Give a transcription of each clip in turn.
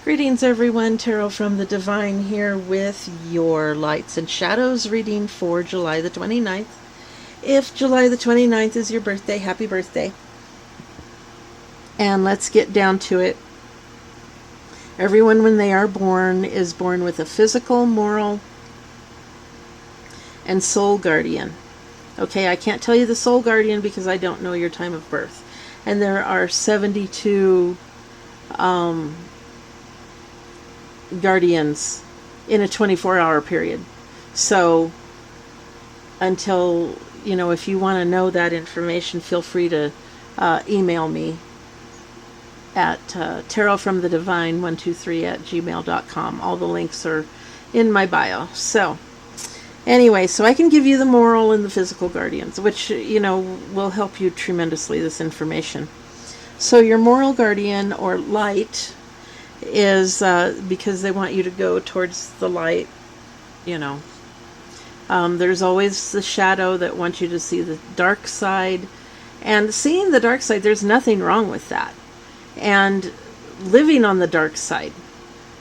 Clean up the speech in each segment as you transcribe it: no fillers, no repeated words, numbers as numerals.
Greetings everyone, Tarot from the Divine here with your Lights and Shadows reading for July the 29th. If July the 29th is your birthday, happy birthday. And let's get down to it. Everyone when they are born is born with a physical, moral, and soul guardian. Okay, I can't tell you the soul guardian because I don't know your time of birth. And there are 72 guardians in a 24-hour period. So until, if you want to know that information, feel free to email me at tarotfromthedivine123@gmail.com. All the links are in my bio. So anyway, so I can give you the moral and the physical guardians, which, will help you tremendously, this information. So your moral guardian or light is because they want you to go towards the light, there's always the shadow that wants you to see the dark side. And seeing the dark side, there's nothing wrong with that. And living on the dark side,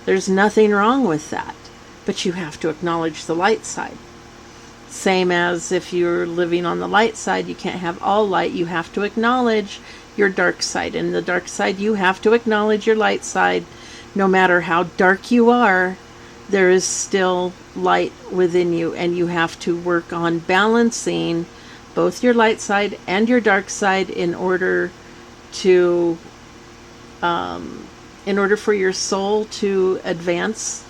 there's nothing wrong with that. But you have to acknowledge the light side. Same as if you're living on the light side, you can't have all light. You have to acknowledge your dark side. And the dark side, you have to acknowledge your light side. No matter how dark you are, there is still light within you, and you have to work on balancing both your light side and your dark side in order to, in order for your soul to advance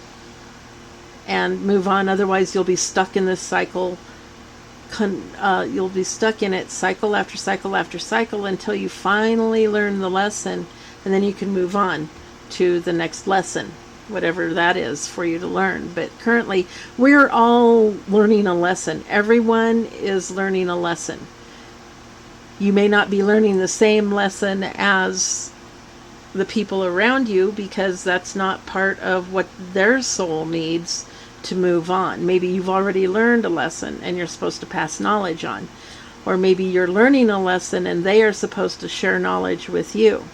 and move on. Otherwise, you'll be stuck in this cycle. You'll be stuck in it cycle after cycle after cycle until you finally learn the lesson, and then you can move on to the next lesson, whatever that is for you to learn. But currently, we're all learning a lesson. Everyone is learning a lesson. You may not be learning the same lesson as the people around you because that's not part of what their soul needs to move on. Maybe you've already learned a lesson and you're supposed to pass knowledge on. Or maybe you're learning a lesson and they are supposed to share knowledge with you.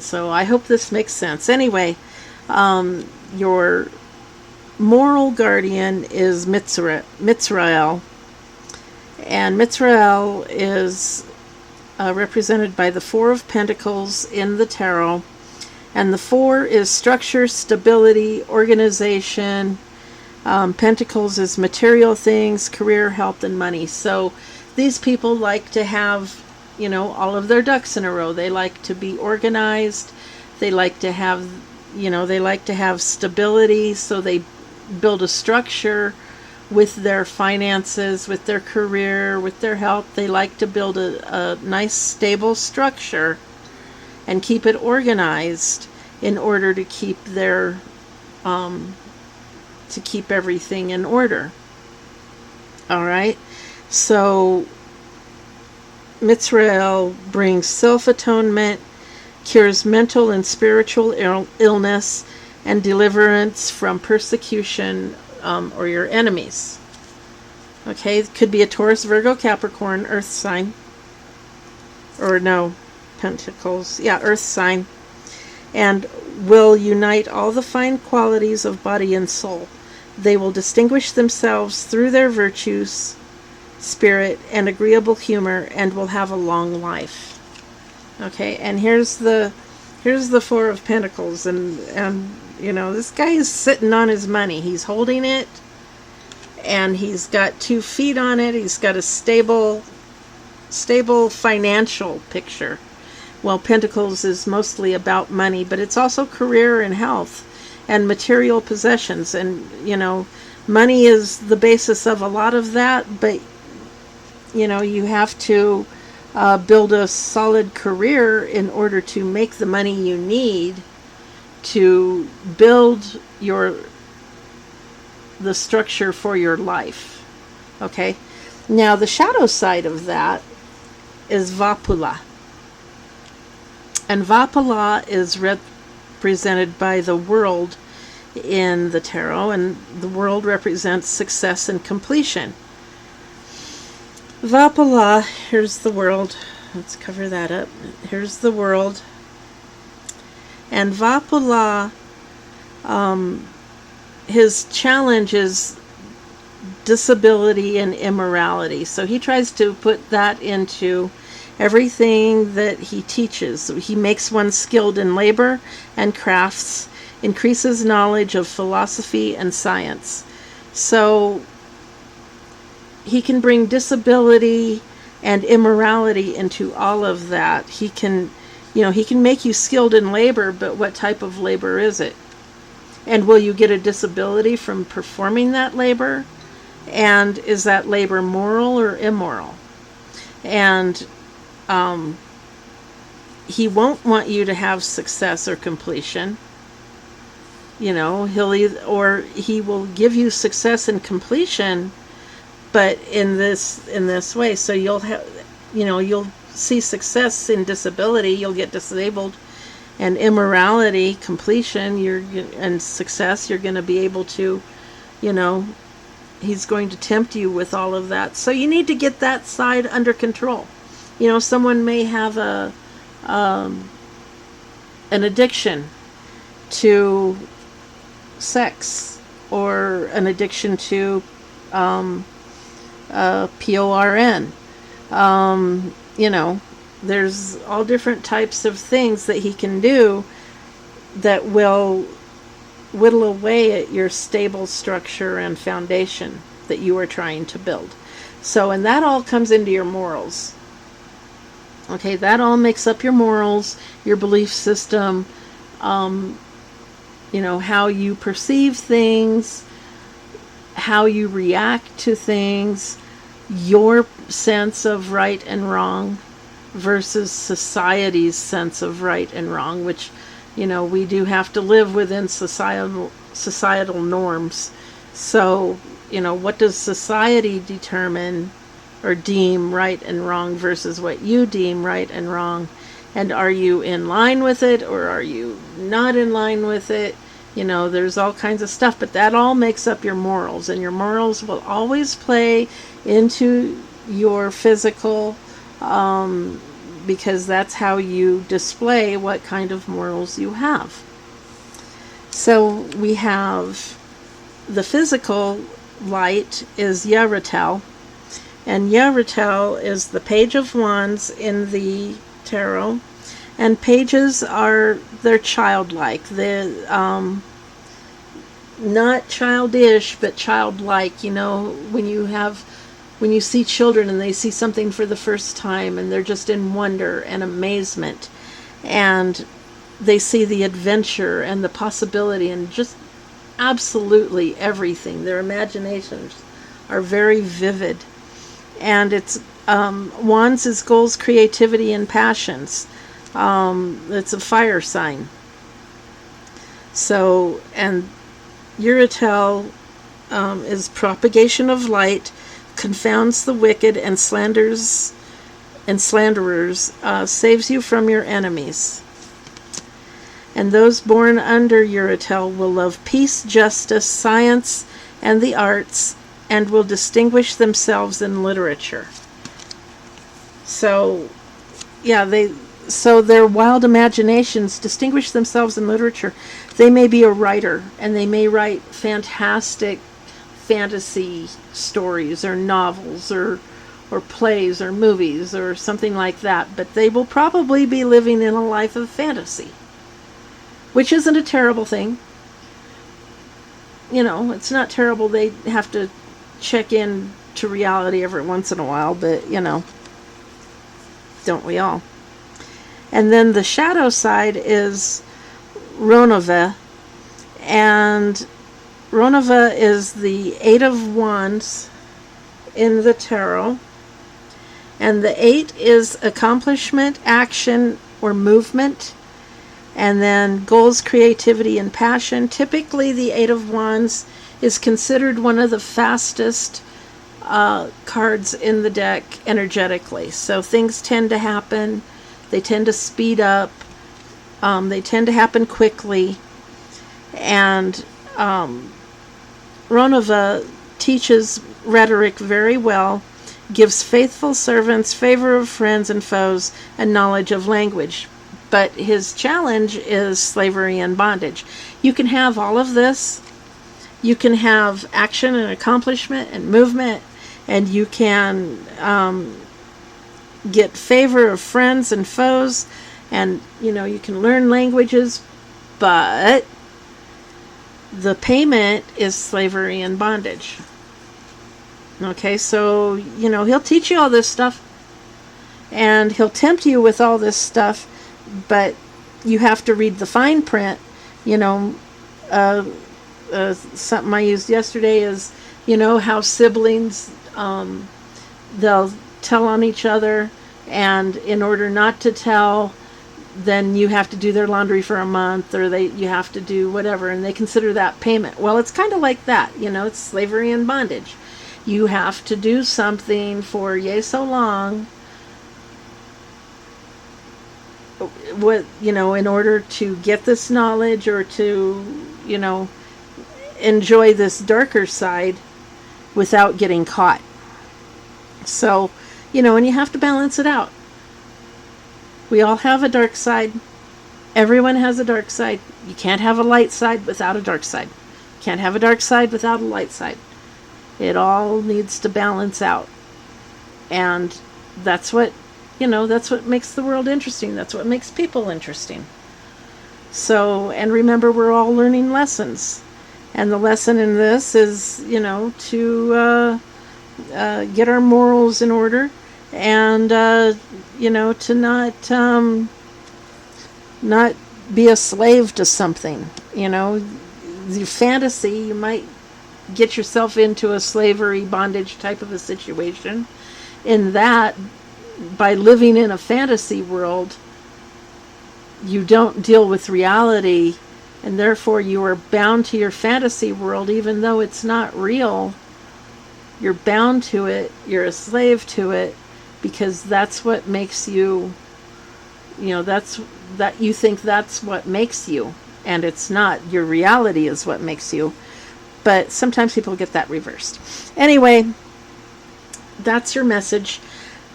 So I hope this makes sense. Anyway, your moral guardian is Mitzrael. And Mitzrael is represented by the Four of Pentacles in the Tarot. And the Four is structure, stability, organization. Pentacles is material things, career, health, and money. So these people like to have all of their ducks in a row. They like to be organized. They like to have, they like to have stability. So they build a structure with their finances, with their career, with their health. They like to build a nice, stable structure and keep it organized in order to keep their, to keep everything in order. All right. So Mitzrael brings self-atonement, cures mental and spiritual illness, and deliverance from persecution or your enemies. Okay, it could be a Taurus, Virgo, Capricorn, Earth sign. Or no, Pentacles. Yeah, Earth sign. And will unite all the fine qualities of body and soul. They will distinguish themselves through their virtues, spirit, and agreeable humor, and will have a long life. Okay, and here's the Four of Pentacles, and this guy is sitting on his money. He's holding it, and he's got 2 feet on it. He's got a stable financial picture. Well, Pentacles is mostly about money, but it's also career and health and material possessions, and money is the basis of a lot of that, but you have to build a solid career in order to make the money you need to build the structure for your life. Okay? Now, the shadow side of that is Vapula. And Vapula is represented by the world in the tarot, and the world represents success and completion. Vapula, here's the world. Let's cover that up. Here's the world. And Vapula, his challenge is disability and immorality. So he tries to put that into everything that he teaches. He makes one skilled in labor and crafts, increases knowledge of philosophy and science. So he can bring disability and immorality into all of that. He can, he can make you skilled in labor, but what type of labor is it? And will you get a disability from performing that labor? And is that labor moral or immoral? And he won't want you to have success or completion. He will give you success and completion, but in this way. So you'll see success in disability, you'll get disabled, and immorality, completion, and success, you're going to be able to, he's going to tempt you with all of that. So you need to get that side under control. Someone may have an addiction to sex, or an addiction to PORN. There's all different types of things that he can do that will whittle away at your stable structure and foundation that you are trying to build. So, and that all comes into your morals. Okay, that all makes up your morals, your belief system, how you perceive things, how you react to things, your sense of right and wrong versus society's sense of right and wrong, which, we do have to live within societal norms. So, what does society determine or deem right and wrong versus what you deem right and wrong? And are you in line with it, or are you not in line with it? There's all kinds of stuff, but that all makes up your morals, and your morals will always play into your physical, because that's how you display what kind of morals you have. So we have the physical light is Yaratel, and Yaratel is the Page of Wands in the tarot, and pages they're childlike. They're not childish, but childlike. When you see children and they see something for the first time and they're just in wonder and amazement, and they see the adventure and the possibility and just absolutely everything. Their imaginations are very vivid. And it's Wands is goals, creativity, and passions. It's a fire sign. So, and Yaratel is propagation of light, confounds the wicked, and slanderers, saves you from your enemies. And those born under Yaratel will love peace, justice, science, and the arts, and will distinguish themselves in literature. So, their wild imaginations distinguish themselves in literature. They may be a writer, and they may write fantastic fantasy stories or novels or plays or movies or something like that, but they will probably be living in a life of fantasy, which isn't a terrible thing. It's not terrible. They have to check in to reality every once in a while, but don't we all? And then the shadow side is Ronova, and Ronova is the Eight of Wands in the tarot, and the 8 is accomplishment, action, or movement, and then goals, creativity, and passion. Typically, the 8 of Wands is considered one of the fastest cards in the deck energetically. So things tend to happen. They tend to speed up. They tend to happen quickly. And Ronova teaches rhetoric very well, gives faithful servants favor of friends and foes, and knowledge of language. But his challenge is slavery and bondage. You can have all of this. You can have action and accomplishment and movement, and you can get favor of friends and foes, and you can learn languages, but the payment is slavery and bondage. Okay, so he'll teach you all this stuff, and he'll tempt you with all this stuff, but you have to read the fine print. Something I used yesterday is how siblings, they'll tell on each other, and in order not to tell, then you have to do their laundry for a month, or you have to do whatever, and they consider that payment. Well, it's kind of like that. It's slavery and bondage. You have to do something for yay so long, in order to get this knowledge, or to enjoy this darker side without getting caught. So and you have to balance it out. We all have a dark side. Everyone has a dark side. You can't have a light side without a dark side. You can't have a dark side without a light side. It all needs to balance out. And that's what makes the world interesting. That's what makes people interesting. So, and remember, we're all learning lessons. And the lesson in this is, to get our morals in order, and to not be a slave to something. The fantasy, you might get yourself into a slavery bondage type of a situation. In that, by living in a fantasy world, you don't deal with reality, and therefore you are bound to your fantasy world, even though it's not real. You're bound to it. You're a slave to it, because that's what makes you, that you think that's what makes you, and it's not. Your reality is what makes you. But sometimes people get that reversed. Anyway, that's your message.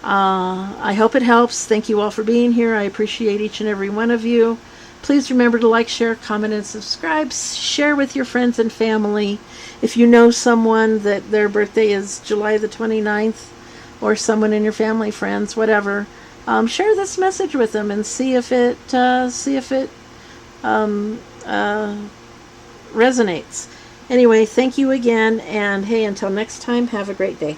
I hope it helps. Thank you all for being here. I appreciate each and every one of you. Please remember to like, share, comment, and subscribe. Share with your friends and family. If you know someone that their birthday is July the 29th, or someone in your family, friends, whatever, share this message with them and see if it resonates. Anyway, thank you again, and hey, until next time, have a great day.